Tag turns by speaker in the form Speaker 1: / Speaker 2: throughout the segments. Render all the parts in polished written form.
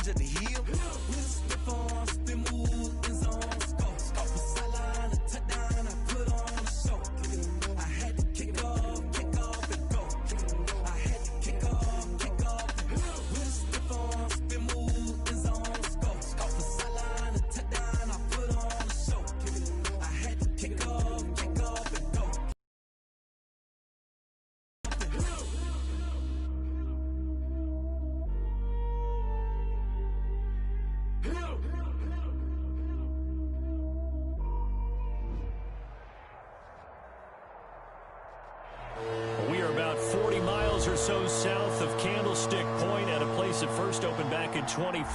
Speaker 1: bridge at the hill. With stiff arms, spin move, in zone, score. Off the sideline, a touchdown, I put on a show. I had to kick off and go. I had to kick off and go. With stiff arms, spin move, in zone, score. Off the sideline, a touchdown, I put on a show. I had to kick off and go.
Speaker 2: We are about 40 miles or so south of Candlestick Point at a place that first opened back in 2014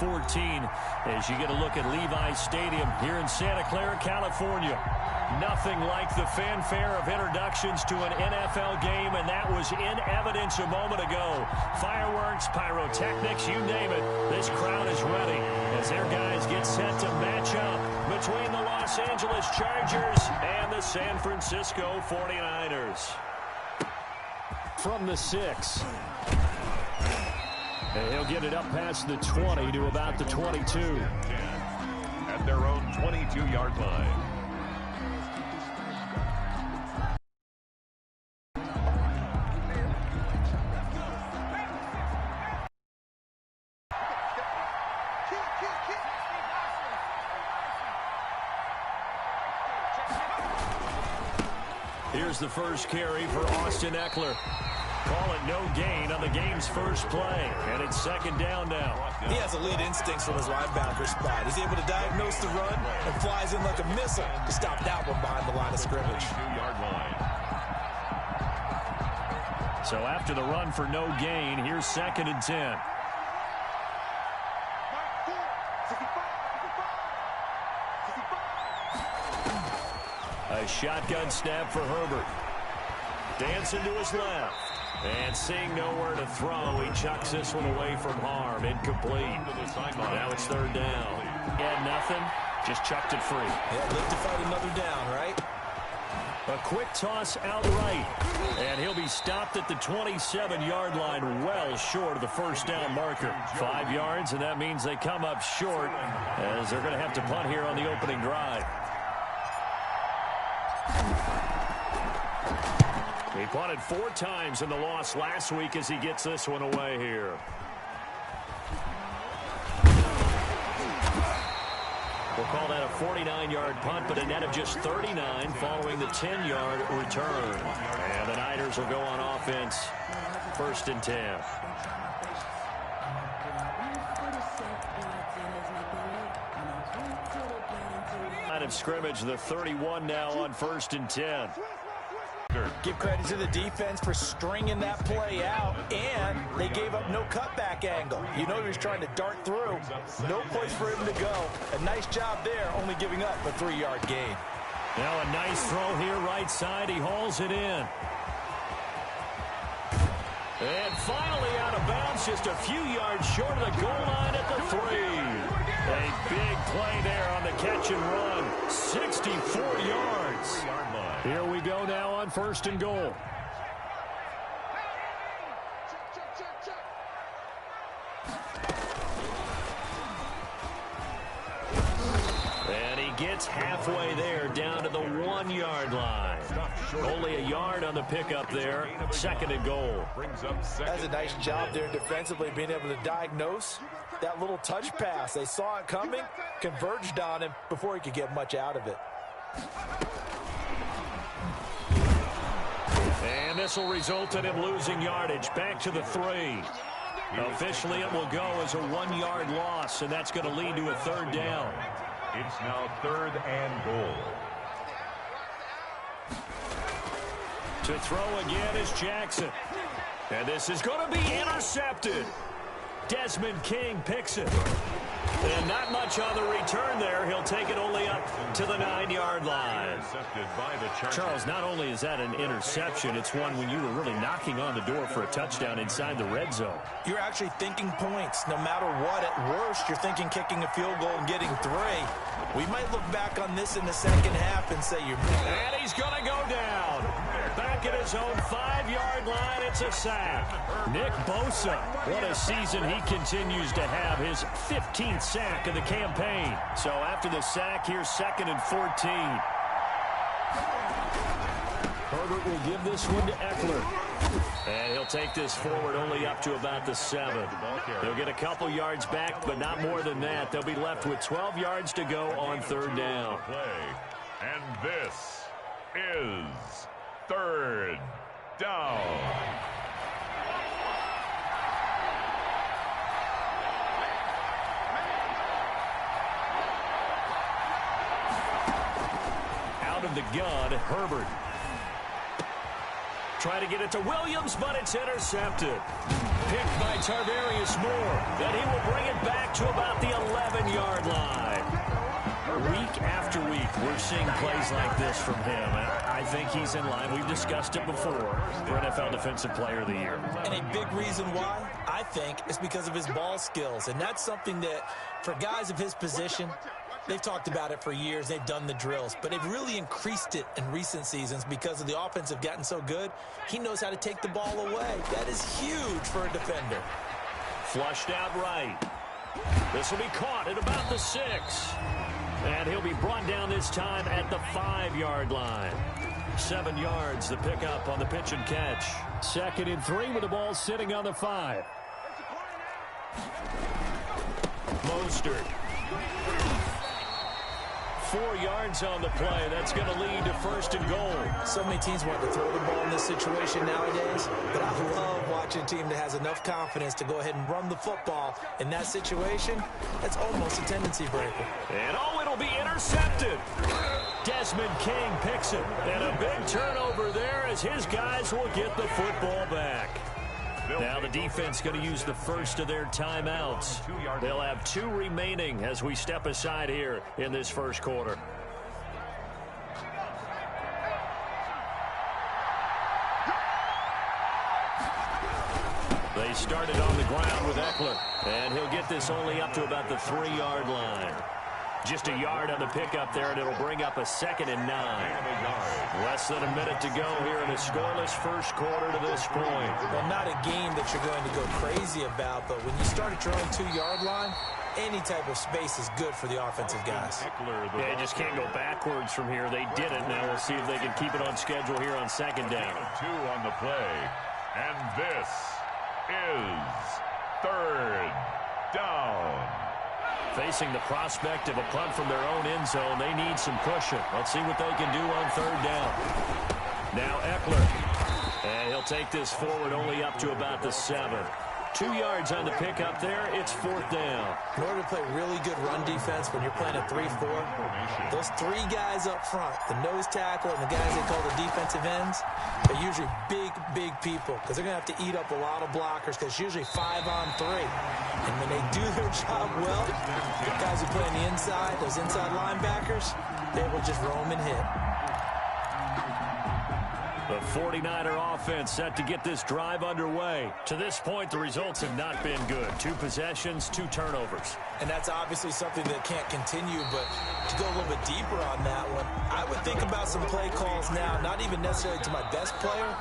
Speaker 2: as you get a look at Levi's Stadium here in Santa Clara, California. Nothing like the fanfare of introductions to an NFL game, and that was in evidence a moment ago. Fireworks, pyrotechnics, you name it. This crowd is ready as their guys get set to match up between the Los Angeles Chargers and the San Francisco 49ers. From the 6. And he'll get it up past the 20 to about the 22.
Speaker 3: At their own 22-yard line.
Speaker 2: Here's the first carry for Austin Eckler. Call it no gain on the game's first play. And it's second down now.
Speaker 4: He has elite instincts from his linebacker spot. He's able to diagnose the run and flies in like a missile to stop that one behind the line of scrimmage.
Speaker 2: So after the run for no gain, here's second and 10. A shotgun snap for Herbert. Dancing to his left. And seeing nowhere to throw, he chucks this one away from harm. Incomplete. Now it's third down. He had nothing, just chucked it free.
Speaker 4: Yeah, live to fight another down, right?
Speaker 2: A quick toss outright. And he'll be stopped at the 27-yard line, well short of the first down marker. 5 yards, and that means they come up short as they're going to have to punt here on the opening drive. He punted 4 times in the loss last week as he gets this one away here. We'll call that a 49-yard punt, but a net of just 39 following the 10-yard return. And the Niners will go on offense, first and 10. Line of scrimmage, the 31 now on first and 10.
Speaker 4: Give credit to the defense for stringing that play out, and they gave up no cutback angle. You know he was trying to dart through. No place for him to go. A nice job there, only giving up a 3-yard gain.
Speaker 2: Now a nice throw here right side. He hauls it in. And finally out of bounds, just a few yards short of the goal line at the 3. A big play there on the catch and run. 64 yards. Here we go now on first and goal. And he gets halfway there down to the 1-yard line. Only a yard on the pickup there. Second and goal.
Speaker 4: That's a nice job there defensively, being able to diagnose that little touch pass. They saw it coming, converged on him before he could get much out of it.
Speaker 2: And this will result in him losing yardage. Back to the 3. Officially, it will go as a 1-yard loss, and that's going to lead to a third down.
Speaker 3: It's now third and goal.
Speaker 2: To throw again is Jackson. And this is going to be intercepted. Desmond King picks it. And not much on the return there. He'll take it only up to the 9-yard line. Charles, not only is that an interception, it's one when you were really knocking on the door for a touchdown inside the red zone.
Speaker 4: You're actually thinking points. No matter what, at worst, you're thinking kicking a field goal and getting 3. We might look back on this in the second half and say you're...
Speaker 2: And he's going to go down. Back back at his own 5-yard line. It's a sack. Nick Bosa, what a season he continues to have. His 15th sack of the campaign. So after the sack, here's 2nd and 14. Herbert will give this one to Eckler. And he'll take this forward only up to about the 7. He'll get a couple yards back, but not more than that. They'll be left with 12 yards to go on 3rd down.
Speaker 3: And this is 3rd down.
Speaker 2: Out of the gun, Herbert. Try to get it to Williams, but it's intercepted. Picked by Tarvarius Moore. Then he will bring it back to about the 11-yard line. Week after week, we're seeing plays like this from him. I think he's in line. We've discussed it before for NFL Defensive Player of the Year.
Speaker 4: And a big reason why, I think, is because of his ball skills. And that's something that, for guys of his position, they've talked about it for years. They've done the drills. But they've really increased it in recent seasons because of the offense have gotten so good. He knows how to take the ball away. That is huge for a defender.
Speaker 2: Flushed out right. This will be caught at about the 6. And he'll be brought down this time at the 5-yard line. 7 yards, the pickup on the pitch and catch. 2nd and 3 with the ball sitting on the 5. Mostert. 4 yards on the play. That's going to lead to 1st and goal.
Speaker 4: So many teams want to throw the ball in this situation nowadays, but I love watching a team that has enough confidence to go ahead and run the football. In that situation, that's almost a tendency breaker.
Speaker 2: And it'll be intercepted. Desmond King picks it. And a big turnover there as his guys will get the football back. Now the defense going to use the first of their timeouts. They'll have 2 remaining as we step aside here in this first quarter. They started on the ground with Eckler, and he'll get this only up to about the 3-yard line. Just a yard on the pickup there, and it'll bring up a 2nd and 9. Less than a minute to go here in a scoreless first quarter to this point.
Speaker 4: Well, not a game that you're going to go crazy about, but when you start at your own 2-yard line, any type of space is good for the offensive guys.
Speaker 2: They just can't go backwards from here. They did it. Now we'll see if they can keep it on schedule here on 2nd down.
Speaker 3: 2 on the play. And this is 3rd down.
Speaker 2: Facing the prospect of a punt from their own end zone, they need some cushion. Let's see what they can do on 3rd down. Now Eckler. And he'll take this forward only up to about the 7. 2 yards on the pickup there. It's 4th down.
Speaker 4: In order to play really good run defense when you're playing a 3-4, those 3 guys up front, the nose tackle and the guys they call the defensive ends, are usually big people because they're going to have to eat up a lot of blockers because it's usually 5 on 3. And when they do their job well, the guys who play on the inside, those inside linebackers, they will just roam and hit.
Speaker 2: The 49er offense set to get this drive underway. To this point, the results have not been good. 2 possessions, 2 turnovers.
Speaker 4: And that's obviously something that can't continue, but to go a little bit deeper on that one, I would think about some play calls now, not even necessarily to my best player,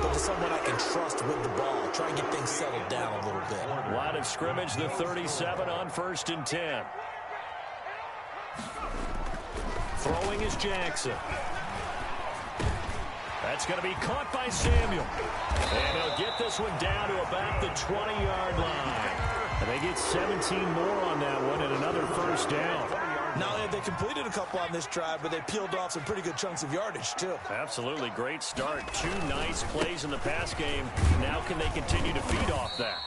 Speaker 4: but to someone I can trust with the ball. Try and get things settled down a little bit.
Speaker 2: Line of scrimmage, the 37 on 1st and 10. Throwing is Jackson. That's going to be caught by Samuel. And he'll get this one down to about the 20-yard line. And they get 17 more on that one and another 1st down.
Speaker 4: Not only have they completed a couple on this drive, but they peeled off some pretty good chunks of yardage, too.
Speaker 2: Absolutely. Great start. 2 nice plays in the pass game. Now can they continue to feed off that?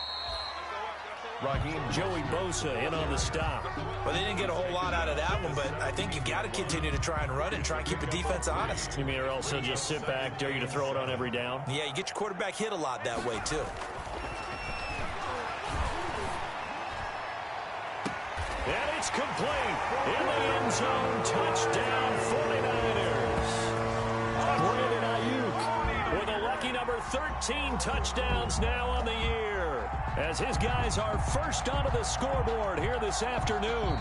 Speaker 2: Joey Bosa in on the stop.
Speaker 4: Well, they didn't get a whole lot out of that one, but I think you've got to continue to try and run it and try and keep the defense honest.
Speaker 2: You mean or else they'll just sit back, dare you to throw it on every down?
Speaker 4: Yeah, you get your quarterback hit a lot that way, too.
Speaker 2: And it's complete. In the end zone, touchdown 49ers. Brandon Ayuk with a lucky number 13 touchdowns now on the year, as his guys are first onto the scoreboard here this afternoon.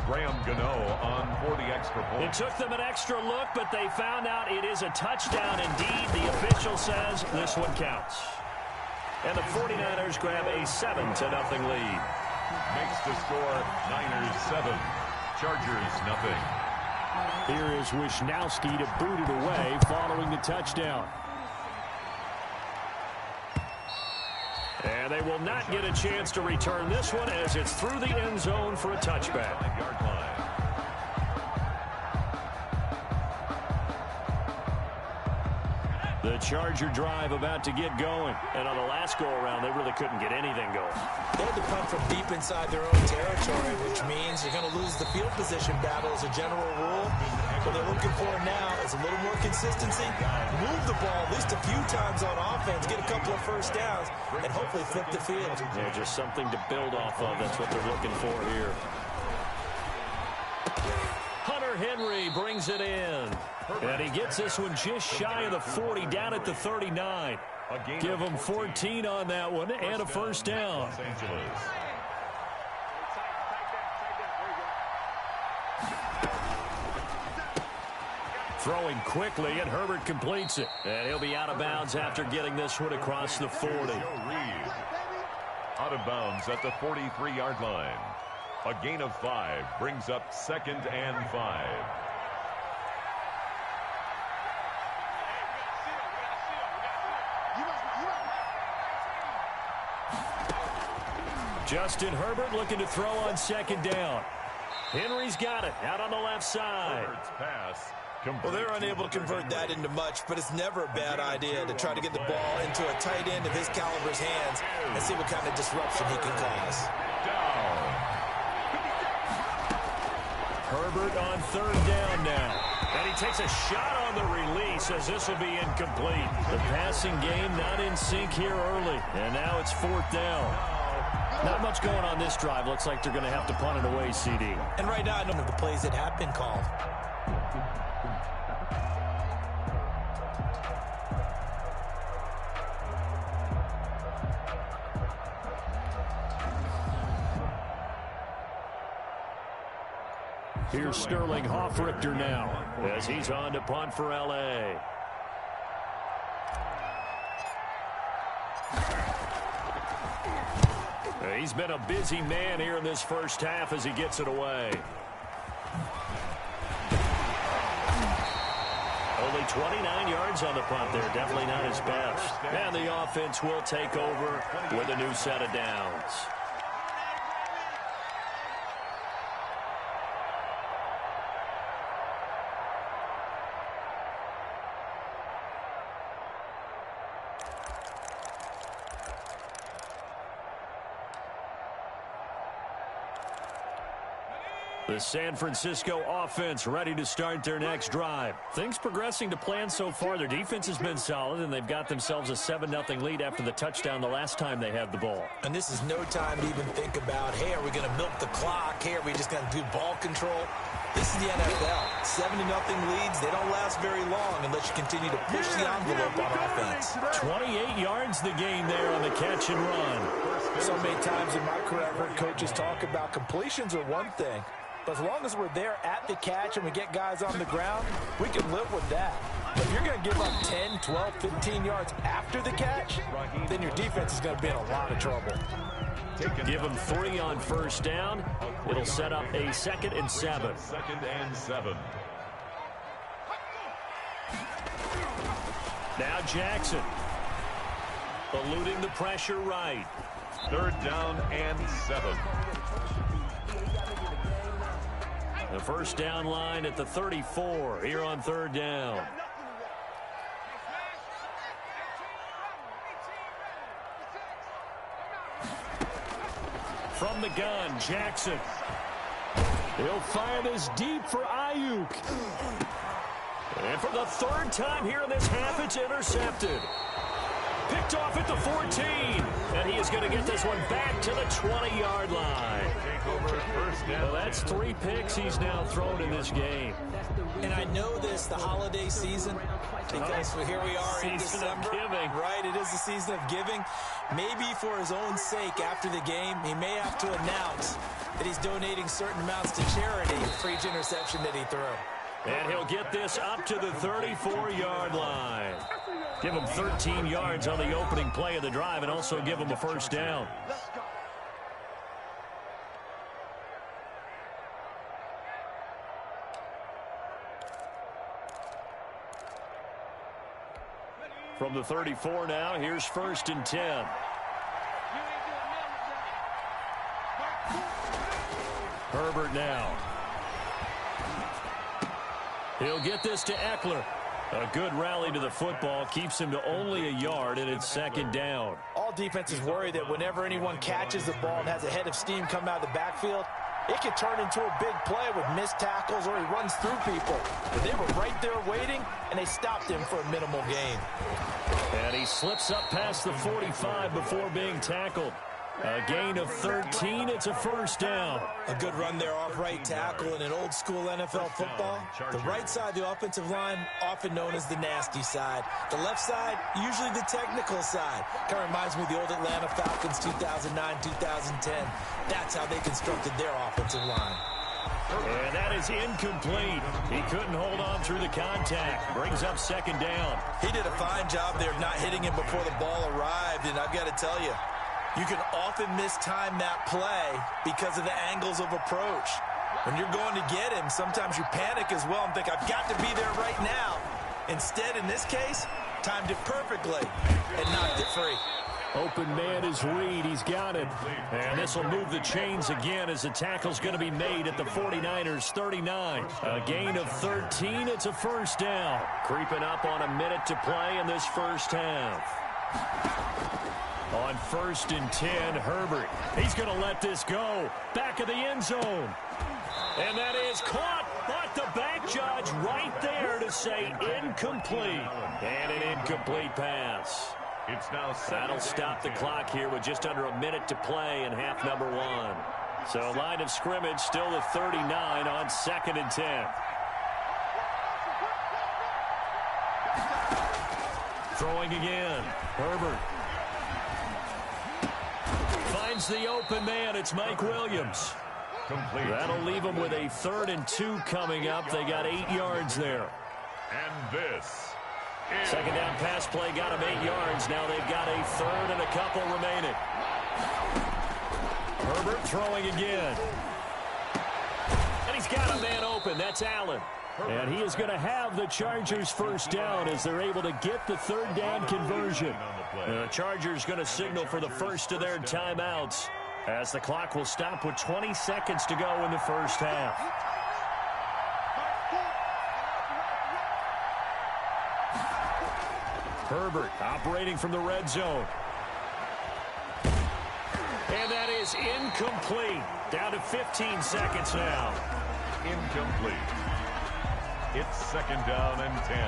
Speaker 3: Graham Gano on for the extra point.
Speaker 2: It took them an extra look, but they found out it is a touchdown indeed. The official says this one counts. And the 49ers grab a 7-0 lead.
Speaker 3: Makes the score Niners 7, Chargers nothing.
Speaker 2: Here is Wisnowski to boot it away following the touchdown. And they will not get a chance to return this one as it's through the end zone for a touchback.
Speaker 3: Yard line.
Speaker 2: The Charger drive about to get going. And on the last go-around, they really couldn't get anything going.
Speaker 4: They had to punt from deep inside their own territory, which means you're going to lose the field position battle as a general rule. What they're looking for now is a little more consistency, move the ball at least a few times on offense, get a couple of first downs, and hopefully flip the field.
Speaker 2: Yeah, just something to build off of. That's what they're looking for here. Hunter Henry brings it in. And he gets this one just shy of the 40, down at the 39. Give him 14 on that one and a first down.
Speaker 3: Los Angeles.
Speaker 2: Throwing quickly, and Herbert completes it. And he'll be out of bounds after getting this one across the 40.
Speaker 3: Out of bounds at the 43-yard line. A gain of 5 brings up 2nd and 5.
Speaker 2: Justin Herbert looking to throw on 2nd down. Henry's got it out on the left side.
Speaker 3: Herbert's pass.
Speaker 4: Well, they're unable to convert that into much, but it's never a bad idea to try to get the ball into a tight end of his caliber's hands and see what kind of disruption he can cause.
Speaker 3: Down.
Speaker 2: Herbert on 3rd down now. And he takes a shot on the release as this will be incomplete. The passing game not in sync here early. And now it's 4th down. Not much going on this drive. Looks like they're going to have to punt it away, CD.
Speaker 4: And right now, I don't know the plays that have been called.
Speaker 2: Here's Sterling Hoffrichter now as he's on to punt for L.A. He's been a busy man here in this first half as he gets it away. Only 29 yards on the punt there. Definitely not his best. And the offense will take over with a new set of downs. The San Francisco offense ready to start their next drive. Things progressing to plan so far. Their defense has been solid, and they've got themselves a 7-0 lead after the touchdown the last time they had the ball.
Speaker 4: And this is no time to even think about, hey, are we going to milk the clock? Hey, are we just going to do ball control? This is the NFL. 7-0 leads, they don't last very long unless you continue to push the envelope on offense.
Speaker 2: 28 yards the gain there on the catch and run.
Speaker 4: So many times in my career, I've heard coaches talk about completions are one thing. But as long as we're there at the catch and we get guys on the ground, we can live with that. But if you're going to give up 10, 12, 15 yards after the catch, then your defense is going to be in a lot of trouble.
Speaker 2: Give them 3 on first down. It'll set up a 2nd and 7.
Speaker 3: 2nd and 7.
Speaker 2: Now Jackson. Eluding the pressure right.
Speaker 3: 3rd down and 7.
Speaker 2: The first down line at the 34 here on 3rd down. From the gun, Jackson. He'll fire this deep for Ayuk. And for the 3rd time here in this half, it's intercepted. Picked off at the 14. And he is going to get this one back to the 20-yard line. Well, that's 3 picks he's now thrown in this game.
Speaker 4: And I know this, the holiday season, because here we are in December. Right, it is the season of giving. Maybe for his own sake after the game, he may have to announce that he's donating certain amounts to charity for each interception that he threw.
Speaker 2: And he'll get this up to the 34-yard line. Give him 13 yards on the opening play of the drive and also give him a first down. From the 34 now, here's 1st and 10. Herbert now. He'll get this to Eckler. A good rally to the football keeps him to only a yard, and it's 2nd down.
Speaker 4: All defenses worry that whenever anyone catches the ball and has a head of steam come out of the backfield, it can turn into a big play with missed tackles or he runs through people. But they were right there waiting, and they stopped him for a minimal gain.
Speaker 2: And he slips up past the 45 before being tackled. A gain of 13. It's a first down.
Speaker 4: A good run there off right tackle in an old-school NFL football. The right side of the offensive line, often known as the nasty side. The left side, usually the technical side. Kind of reminds me of the old Atlanta Falcons 2009, 2010. That's how they constructed their offensive line.
Speaker 2: And that is incomplete. He couldn't hold on through the contact. Brings up 2nd down.
Speaker 4: He did a fine job there of not hitting him before the ball arrived, and I've got to tell you, you can often mistime that play because of the angles of approach. When you're going to get him, sometimes you panic as well and think, I've got to be there right now. Instead, in this case, timed it perfectly and knocked it free.
Speaker 2: Open man is Reed. He's got it. And this will move the chains again as the tackle's going to be made at the 49ers 39. A gain of 13. It's a first down. Creeping up on a minute to play in this first half. On 1st and 10, Herbert. He's going to let this go. Back of the end zone. And that is caught. But the back judge right there to say incomplete. And an incomplete pass.
Speaker 3: It's now
Speaker 2: That'll stop the clock here with just under a minute to play in half number 1. So line of scrimmage still the 39 on 2nd and 10. Throwing again. Herbert. Finds the open man. It's Mike Williams.
Speaker 3: complete.
Speaker 2: That'll leave them with a 3rd and 2 coming up. They got 8 yards there.
Speaker 3: And this is
Speaker 2: 2nd down pass play got them 8 yards. Now they've got a 3rd and a couple remaining. Herbert throwing again. And he's got a man open. That's Allen. And he is going to have the Chargers first down as they're able to get the 3rd down conversion. The Chargers going to signal for the first of their timeouts as the clock will stop with 20 seconds to go in the first half. Herbert operating from the red zone. And that is incomplete. Down to 15 seconds now.
Speaker 3: incomplete. It's 2nd down and 10.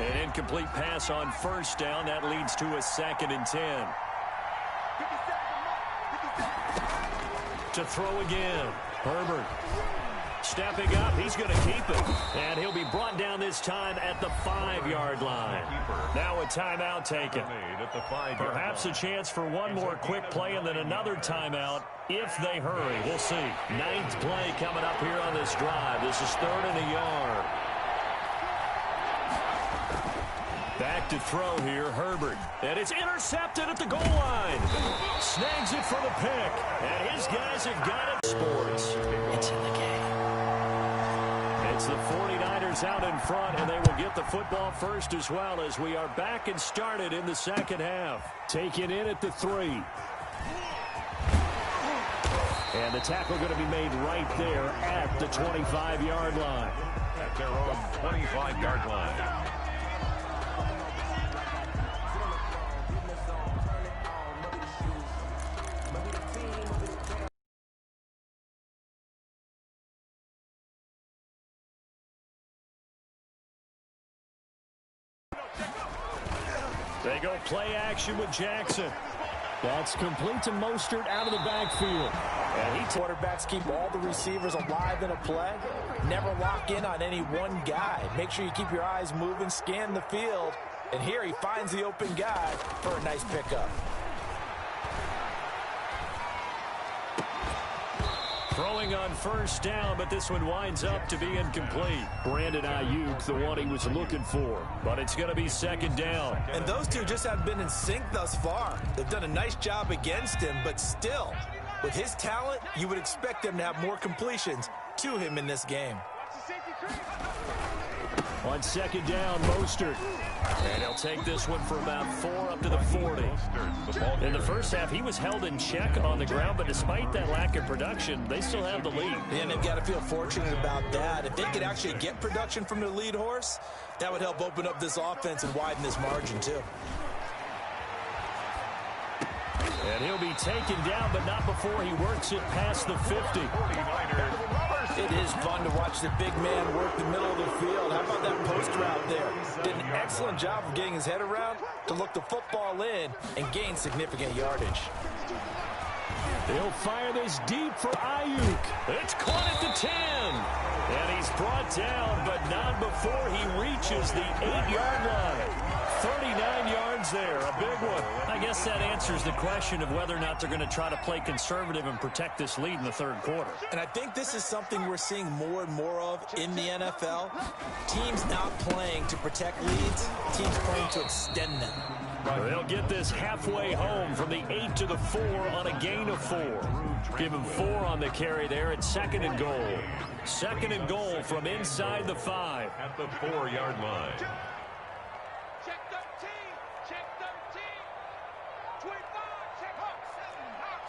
Speaker 2: An incomplete pass on 1st down. That leads to a 2nd and 10. To throw again. Herbert stepping up. He's going to keep it. And he'll be brought down this time at the 5-yard line. Now a timeout taken. Perhaps a chance for one more quick play and then another timeout if they hurry. We'll see. 9th play coming up here on this drive. This is 3rd and a yard. Back to throw here, Herbert. And it's intercepted at the goal line. Snags it for the pick. And his guys have got it. Sports. It's in the game. It's the 49ers out in front, and they will get the football first as well as we are back and started in the 2nd half. Taken in at the 3. And the tackle going to be made right there at the 25-yard line.
Speaker 3: At their own 25-yard line.
Speaker 2: They go play action with Jackson. That's complete to Mostert out of the backfield.
Speaker 4: And quarterbacks keep all the receivers alive in a play. Never lock in on any one guy. Make sure you keep your eyes moving, scan the field. And here he finds the open guy for a nice pickup.
Speaker 2: Throwing on first down, but this one winds up to be incomplete. Brandon Ayuk, the one he was looking for. But it's going to be second down.
Speaker 4: And those two just have been in sync thus far. They've done a nice job against him, but still, with his talent, you would expect them to have more completions to him in this game.
Speaker 2: On second down, Mostert. And he'll take this one for about 4 up to the 40. In the first half, he was held in check on the ground, but despite that lack of production, they still have the lead.
Speaker 4: And they've got to feel fortunate about that. If they could actually get production from their lead horse, that would help open up this offense and widen this margin, too.
Speaker 2: And he'll be taken down, but not before he works it past the 50.
Speaker 4: It is fun to watch the big man work the middle of the field. How about that post route there? Did an excellent job of getting his head around to look the football in and gain significant yardage.
Speaker 2: He'll fire this deep for Ayuk. It's caught at the 10. And he's brought down, but not before he reaches the 8-yard line. 39 yards there, a big one. I guess that answers the question of whether or not they're going to try to play conservative and protect this lead in the third quarter.
Speaker 4: And I think this is something we're seeing more and more of in the NFL. Teams not playing to protect leads, teams playing to extend them.
Speaker 2: They'll get this halfway home from the 8 to the 4 on a gain of 4. Give him 4 on the carry there at second and goal. Second and goal from inside the 5.
Speaker 3: At the 4-yard line.
Speaker 1: Check 13. Check 13. 25. Check Hawk 7. Hawk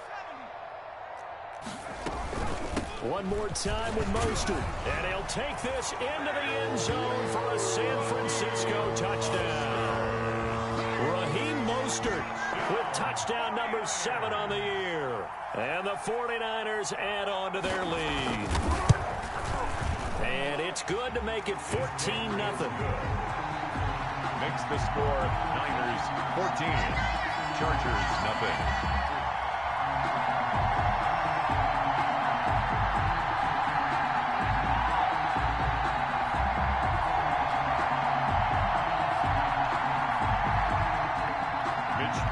Speaker 1: 7.
Speaker 2: One more time with Mostert. And he'll take this into the end zone for a San Francisco touchdown. Raheem Mostert with touchdown number 7 on the year. And the 49ers add on to their lead. And it's good to make it 14-0.
Speaker 3: Makes the score Niners 14, Chargers nothing.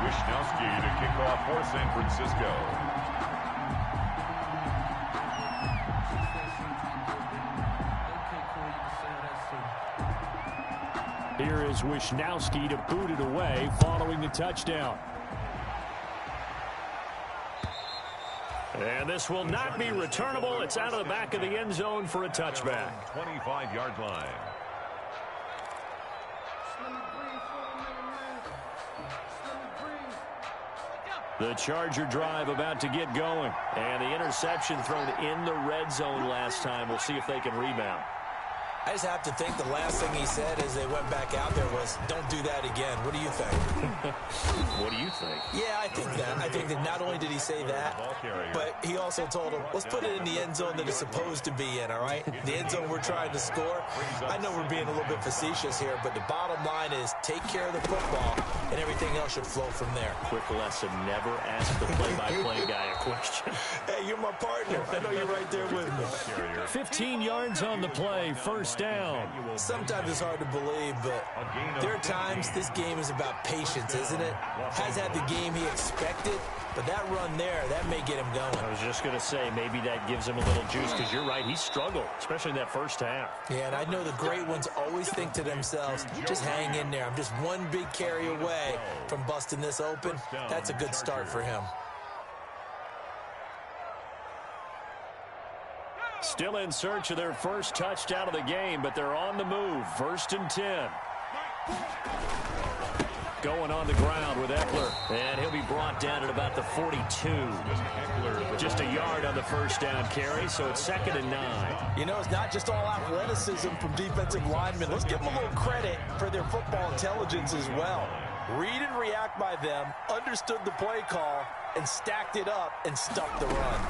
Speaker 3: Wishnowski to kick off for San Francisco.
Speaker 2: Here is Wishnowski to boot it away following the touchdown. And this will not be returnable. It's out of the back of the end zone for a touchback.
Speaker 3: 25-yard line.
Speaker 2: The Charger drive about to get going. And the interception thrown in the red zone last time. We'll see if they can rebound.
Speaker 4: I just have to think the last thing he said as they went back out there was, don't do that again. What do you think?
Speaker 2: What do you think?
Speaker 4: Yeah, I think that. I think that not only did he say that, but he also told him, let's put it in the end zone that it's supposed to be in, all right? The end zone we're trying to score. I know we're being a little bit facetious here, but the bottom line is take care of the football, and everything else should flow from there.
Speaker 2: Quick lesson, never ask the play-by-play guy a question.
Speaker 4: Hey, you're my partner. I know you're right there with me.
Speaker 2: 15 yards on the play, first down.
Speaker 4: Sometimes it's hard to believe, but there are times this game is about patience, isn't it? Has had the game he expected, but that run there, that may get him going.
Speaker 2: I was just going to say, maybe that gives him a little juice, because you're right, he struggled, especially in that first half.
Speaker 4: Yeah, and I know the great ones always think to themselves, just hang in there. I'm just one big carry away from busting this open. That's a good start for him.
Speaker 2: Still in search of their first touchdown of the game, but they're on the move. 1st and 10. Going on the ground with Eckler, and he'll be brought down at about the 42. Just a yard on the first down carry, so it's 2nd and 9.
Speaker 4: You know, it's not just all athleticism from defensive linemen. Let's give them a little credit for their football intelligence as well. Read and react by them, understood the play call, and stacked it up and stuffed the run.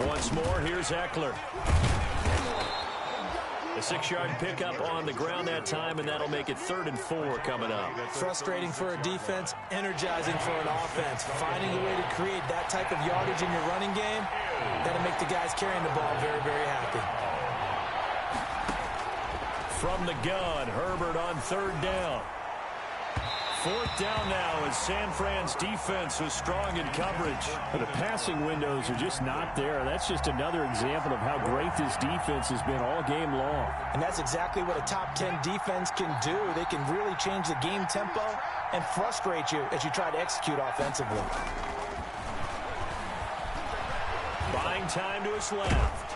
Speaker 2: Once more, here's Eckler. A 6-yard pickup on the ground that time, and that'll make it 3rd and 4 coming up.
Speaker 4: Frustrating for a defense, energizing for an offense. Finding a way to create that type of yardage in your running game, that'll make the guys carrying the ball very, very happy.
Speaker 2: From the gun, Herbert on 3rd down. 4th down now as San Fran's defense was strong in coverage.
Speaker 5: The passing windows are just not there. That's just another example of how great this defense has been all game long.
Speaker 4: And that's exactly what a top 10 defense can do. They can really change the game tempo and frustrate you as you try to execute offensively.
Speaker 2: Buying time to his left.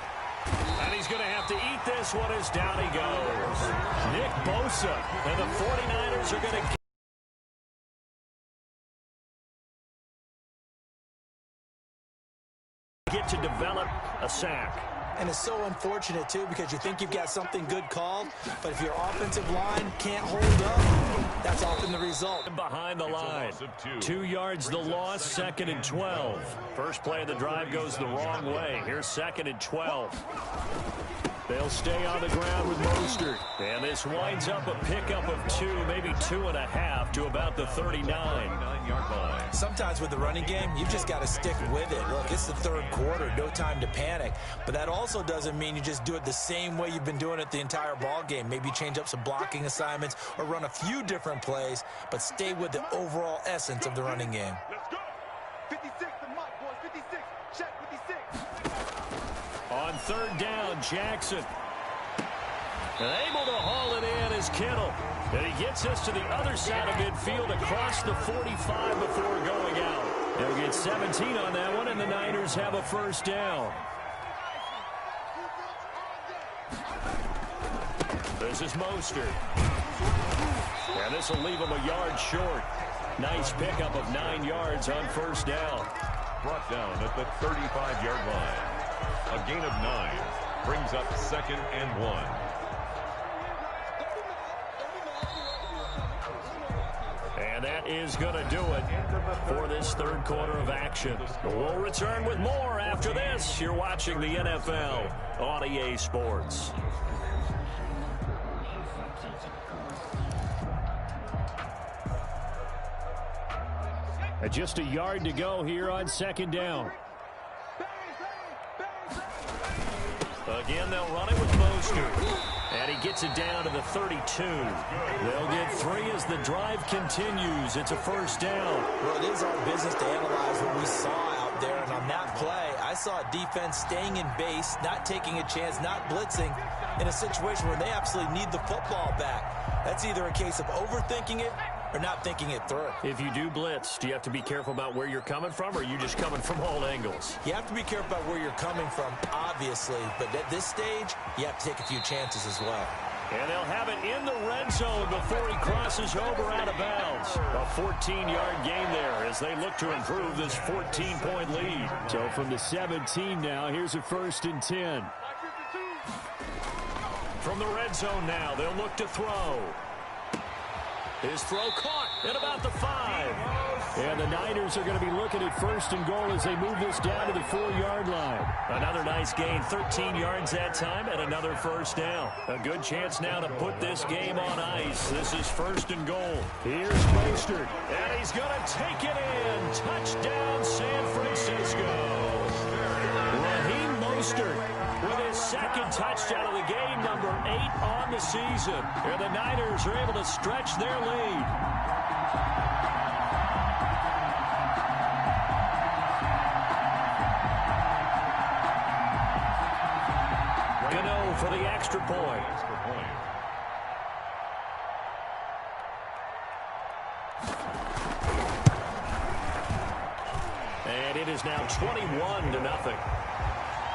Speaker 2: And he's going to have to eat this one as down he goes. Nick Bosa, and the 49ers are going to get to develop a sack.
Speaker 4: And it's so unfortunate, too, because you think you've got something good called, but if your offensive line can't hold up, that's often the result.
Speaker 2: Behind the line. 2 yards the loss, 2nd and 12. First play of the drive goes the wrong way. Here's 2nd and 12. They'll stay on the ground with Mostert. And this winds up a pickup of 2, maybe 2.5 to about the 39-yard line.
Speaker 4: Sometimes with the running game, you've just got to stick with it. Look, it's the 3rd quarter, no time to panic. But that also doesn't mean you just do it the same way you've been doing it the entire ball game. Maybe change up some blocking assignments or run a few different plays, but stay with the overall essence of the running game.
Speaker 6: Let's go. 56, the mark, boys. 56. Check 56.
Speaker 2: On 3rd down, Jackson. And able to haul it in is Kittle. And he gets us to the other side of midfield across the 45 before going out. They'll get 17 on that one, and the Niners have a 1st down. This is Mostert. And this will leave him a yard short. Nice pickup of 9 yards on 1st down.
Speaker 3: Brought down at the 35-yard line. A gain of 9 brings up 2nd and 1.
Speaker 2: And that is going to do it for this 3rd quarter of action. We'll return with more after this. You're watching the NFL on EA Sports.
Speaker 5: Just a yard to go here on 2nd down.
Speaker 2: Again, they'll run it with Mostert. And he gets it down to the 32. They'll get 3 as the drive continues. It's a 1st down.
Speaker 4: Well, it is our business to analyze what we saw out there. And on that play, I saw a defense staying in base, not taking a chance, not blitzing in a situation where they absolutely need the football back. That's either a case of overthinking it or not thinking it through.
Speaker 2: If you do blitz, do you have to be careful about where you're coming from, or are you just coming from all angles?
Speaker 4: You have to be careful about where you're coming from, obviously, but at this stage, you have to take a few chances as well.
Speaker 2: And they'll have it in the red zone before he crosses over out of bounds. A 14-yard gain there as they look to improve this 14-point lead.
Speaker 5: So from the 17 now, here's a 1st and 10.
Speaker 2: From the red zone now, they'll look to throw. His throw caught at about the 5.
Speaker 5: And the Niners are going to be looking at 1st and goal as they move this down to the 4-yard line.
Speaker 2: Another nice gain, 13 yards that time, and another 1st down. A good chance now to put this game on ice. This is 1st and goal.
Speaker 5: Here's Mostert.
Speaker 2: And he's going to take it in. Touchdown, San Francisco. Raheem Mostert with his 2nd touchdown of the game, number 8 on the season. And the Niners are able to stretch their lead. Gano for the extra point. And it is now 21-0.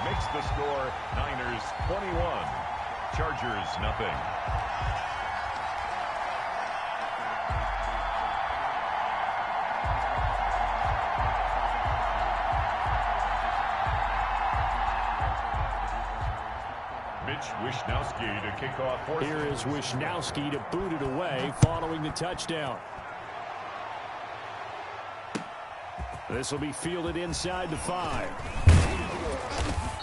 Speaker 3: Makes the score Niners 21, Chargers nothing. Mitch Wishnowsky to kick off.
Speaker 5: Here is Wishnowsky to boot it away following the touchdown. This will be fielded inside the 5.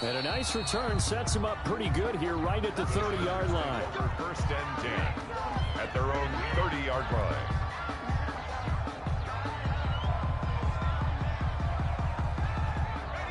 Speaker 2: And a nice return sets him up pretty good here right at the 30-yard line.
Speaker 3: First and 10 at their own 30-yard line.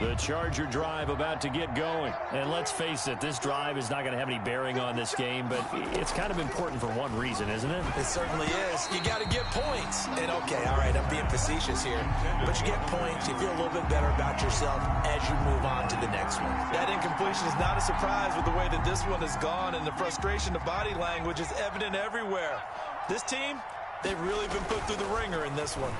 Speaker 2: The Charger drive about to get going. And let's face it, this drive is not going to have any bearing on this game, but it's kind of important for one reason, isn't it?
Speaker 4: It certainly is. You got to get points. And okay, all right, I'm being facetious here. But you get points, you feel a little bit better about yourself as you move on to the next one. That incompletion is not a surprise with the way that this one has gone, and the frustration, the body language is evident everywhere. This team, they've really been put through the ringer in this one.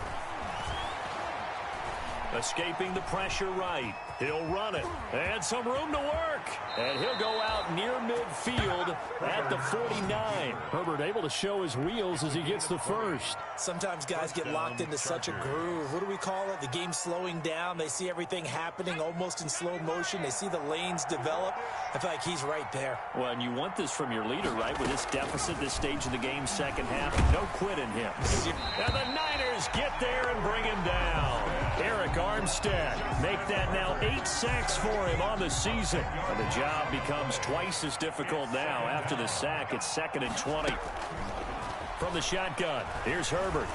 Speaker 2: Escaping the pressure right. He'll run it. And some room to work. And he'll go out near midfield at the 49.
Speaker 5: Herbert able to show his wheels as he gets the first.
Speaker 4: Sometimes guys get locked into such a groove. What do we call it? The game slowing down. They see everything happening almost in slow motion. They see the lanes develop. I feel like he's right there.
Speaker 2: Well, and you want this from your leader, right? With this deficit, this stage of the game, second half, no quit in him. And the Niners get there and bring him down. Eric Armstead make that now 8 sacks for him on the season. And the job becomes twice as difficult now. After the sack, it's 2nd and 20. From the shotgun, here's Herbert.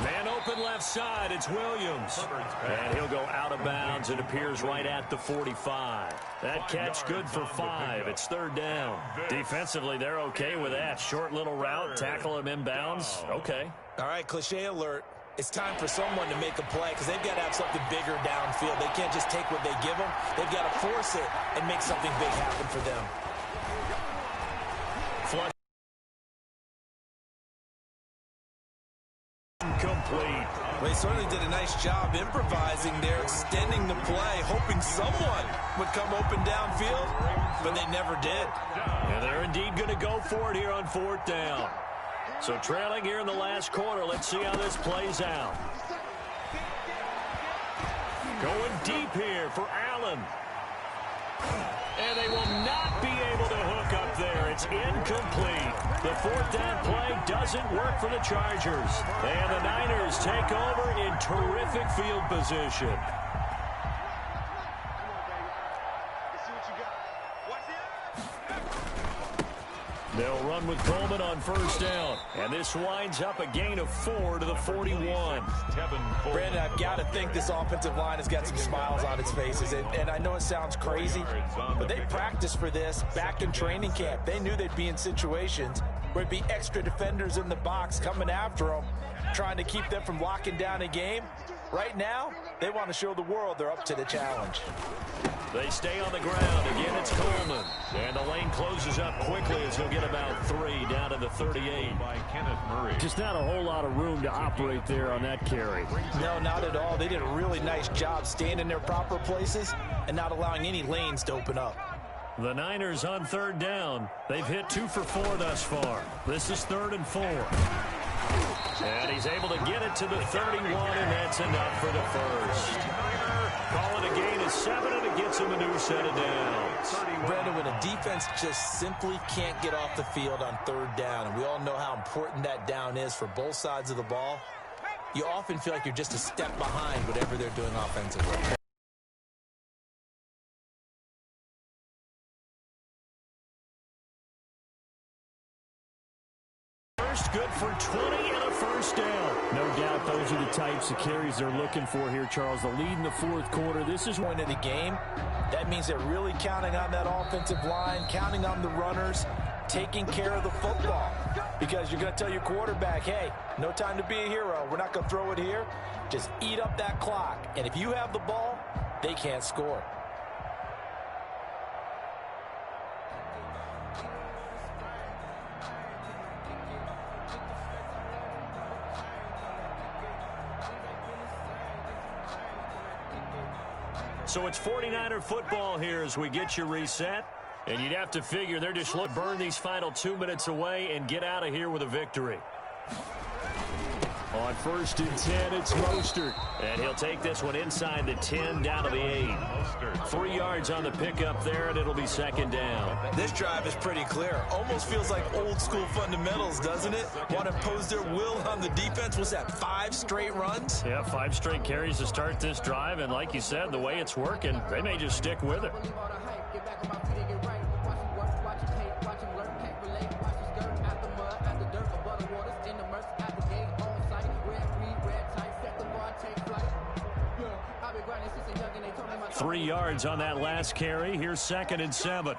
Speaker 2: Man open left side, it's Williams. And he'll go out of bounds. It appears right at the 45. That catch good for 5. It's 3rd down. Defensively, they're okay with that. Short little route, tackle him inbounds. Okay.
Speaker 4: All right, cliche alert. It's time for someone to make a play because they've got to have something bigger downfield. They can't just take what they give them. They've got to force it and make something big happen for them.
Speaker 2: Flush. Complete.
Speaker 4: Well, they certainly did a nice job improvising there, extending the play, hoping someone would come open downfield, but they never did.
Speaker 2: And they're indeed going to go for it here on 4th down. So trailing here in the last quarter. Let's see how this plays out. Going deep here for Allen. And they will not be able to hook up there. It's incomplete. The 4th down play doesn't work for the Chargers. And the Niners take over in terrific field position. They'll run with Coleman on 1st down. And this winds up a gain of 4 to the 41.
Speaker 4: Brandon, I've got to think this offensive line has got some smiles on its faces. And I know it sounds crazy, but they practiced for this back in training camp. They knew they'd be in situations where it'd be extra defenders in the box coming after them, trying to keep them from locking down a game. Right now, they want to show the world they're up to the challenge.
Speaker 2: They stay on the ground. Again, it's Coleman. And the lane closes up quickly as he'll get about 3 down to the 38.
Speaker 3: By Kenneth Murray.
Speaker 5: Just not a whole lot of room to operate there on that carry.
Speaker 4: No, not at all. They did a really nice job staying in their proper places and not allowing any lanes to open up.
Speaker 2: The Niners on 3rd down. They've hit 2 for 4 thus far. This is 3rd and 4. And he's able to get it to the 31, and that's enough for the first. Calling a gain of 7, and it gets him a new set of downs.
Speaker 4: Brandon, when a defense just simply can't get off the field on 3rd down, and we all know how important that down is for both sides of the ball, you often feel like you're just a step behind whatever they're doing offensively.
Speaker 2: Good for 20 and a first down.
Speaker 5: No doubt those are the types of carries they're looking for here, Charles. The lead in the 4th quarter. This is
Speaker 4: point of the game. That means they're really counting on that offensive line, counting on the runners, taking care of the football. Because you're going to tell your quarterback, hey, no time to be a hero. We're not going to throw it here. Just eat up that clock. And if you have the ball, they can't score.
Speaker 2: So it's 49er football here as we get you reset. And you'd have to figure they're just looking to burn these final 2 minutes away and get out of here with a victory. On on 1st and 10, it's Mostert. And he'll take this one inside the 10 down to the 8. 3 yards on the pickup there, and it'll be 2nd down.
Speaker 4: This drive is pretty clear. Almost feels like old school fundamentals, doesn't it? Want to impose their will on the defense. Was that 5 straight runs?
Speaker 2: Yeah, 5 straight carries to start this drive. And like you said, the way it's working, they may just stick with it. Three yards on that last carry. Here's 2nd and 7.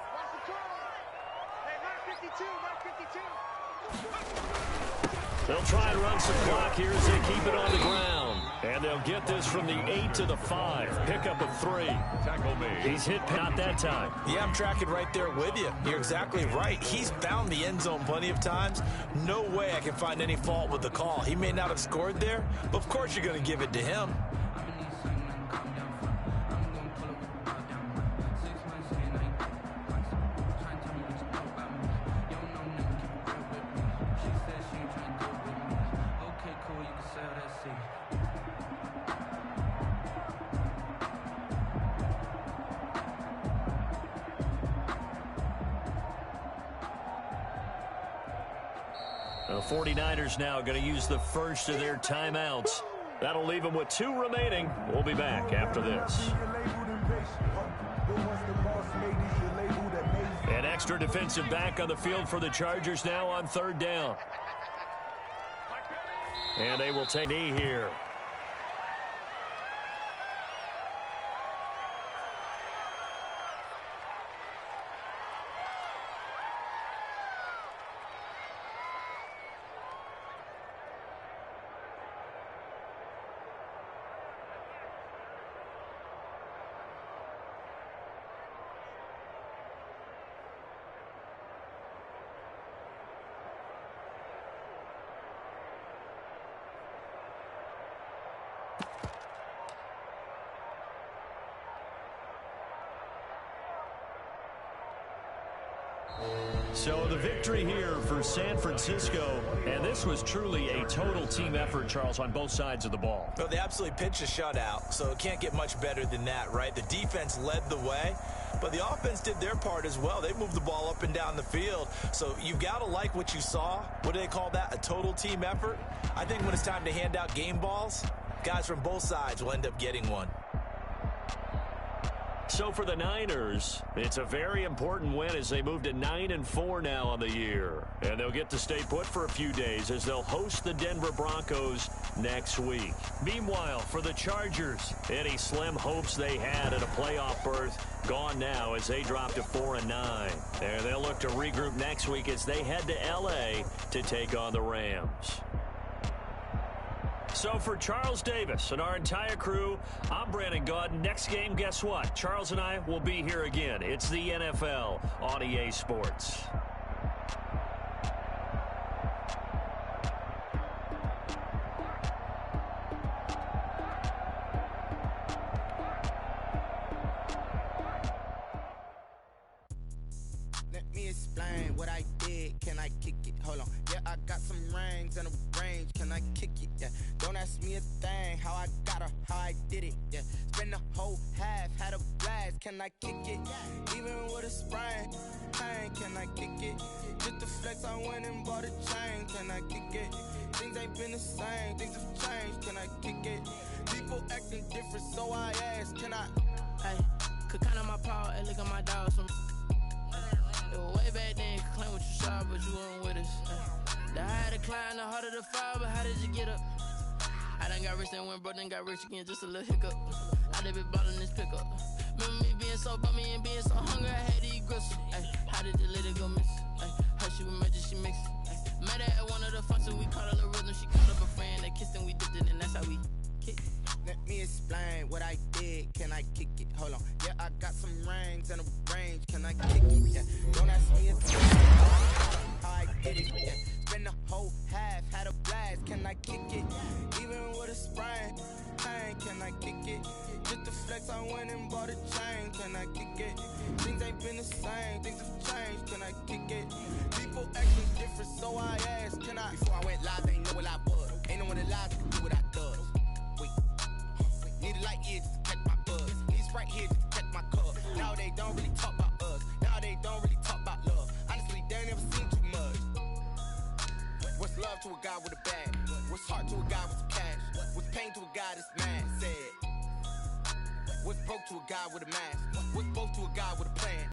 Speaker 2: They'll try and run some clock here as they keep it on the ground. And they'll get this from the 8 to the 5. Pickup of 3.
Speaker 3: Tackle made.
Speaker 2: He's hit not that time.
Speaker 4: Yeah, I'm tracking right there with you. You're exactly right. He's found the end zone plenty of times. No way I can find any fault with the call. He may not have scored there, but of course you're going to give it to him.
Speaker 2: The 49ers now going to use the first of their timeouts. That'll leave them with 2 remaining. We'll be back after this. An extra defensive back on the field for the Chargers now on 3rd down. And they will take knee here. So the victory here for San Francisco, and this was truly a total team effort, Charles, on both sides of the ball.
Speaker 4: Well, they absolutely pitched a shutout, so it can't get much better than that, right? The defense led the way, but the offense did their part as well. They moved the ball up and down the field, so you've got to like what you saw. What do they call that? A total team effort? I think when it's time to hand out game balls, guys from both sides will end up getting one.
Speaker 2: So for the Niners, it's a very important win as they move to 9-4 now on the year. And they'll get to stay put for a few days as they'll host the Denver Broncos next week. Meanwhile, for the Chargers, any slim hopes they had at a playoff berth gone now as they drop to 4-9. And they'll look to regroup next week as they head to L.A. to take on the Rams. So for Charles Davis and our entire crew, I'm Brandon Gaudin. Next game, guess what? Charles and I will be here again. It's the NFL on EA Sports.
Speaker 7: Let me explain what I did. Can I kick it? Hold on. Yeah, I got some rings and a range. Can I kick it? Yeah. Don't ask me a thing. How I got her, how I did it. Yeah. Spend the whole half, had a blast. Can I kick it? Even with a sprain. Pain, can I kick it? Just the flex, I went and bought a chain. Can I kick it? Things ain't been the same. Things have changed. Can I kick it? People acting different, so I ask. Can I?
Speaker 8: Hey, could count on my power and look at my dogs from. Way back then, could claim what you saw, but you weren't with us. The higher the climb, the harder the fall, but how did you get up? I done got rich and went broke, then got rich again, just a little hiccup. I done been ballin' this pickup. Remember me being so bummy and being so hungry, I had to eat gristle. Ay, how did the lady go miss? Ay, how she was magic, she mixed. Met her at one of the functions, we caught a little rhythm, she called up a friend, they kissed and we dipped it, and that's how we kicked.
Speaker 7: Let me explain what I did. Can I kick it? Hold on. Yeah, I got some rings and a range. Can I kick it? Yeah. Don't ask me a thing. How I did it? Yeah. Spend the whole half, had a blast. Can I kick it? Even with a sprain. Pain, can I kick it? Just the flex, I went and bought a chain. Can I kick it? Things ain't been the same. Things have changed. Can I kick it? People acting different, so I ask. Can I? Before I went live, they know what I was. Ain't no one alive. to a guy with a bag? What's heart to a guy with some cash? What's pain to a guy that's mad? Said. What's broke to a guy with a mask? What's both to a guy with a plan?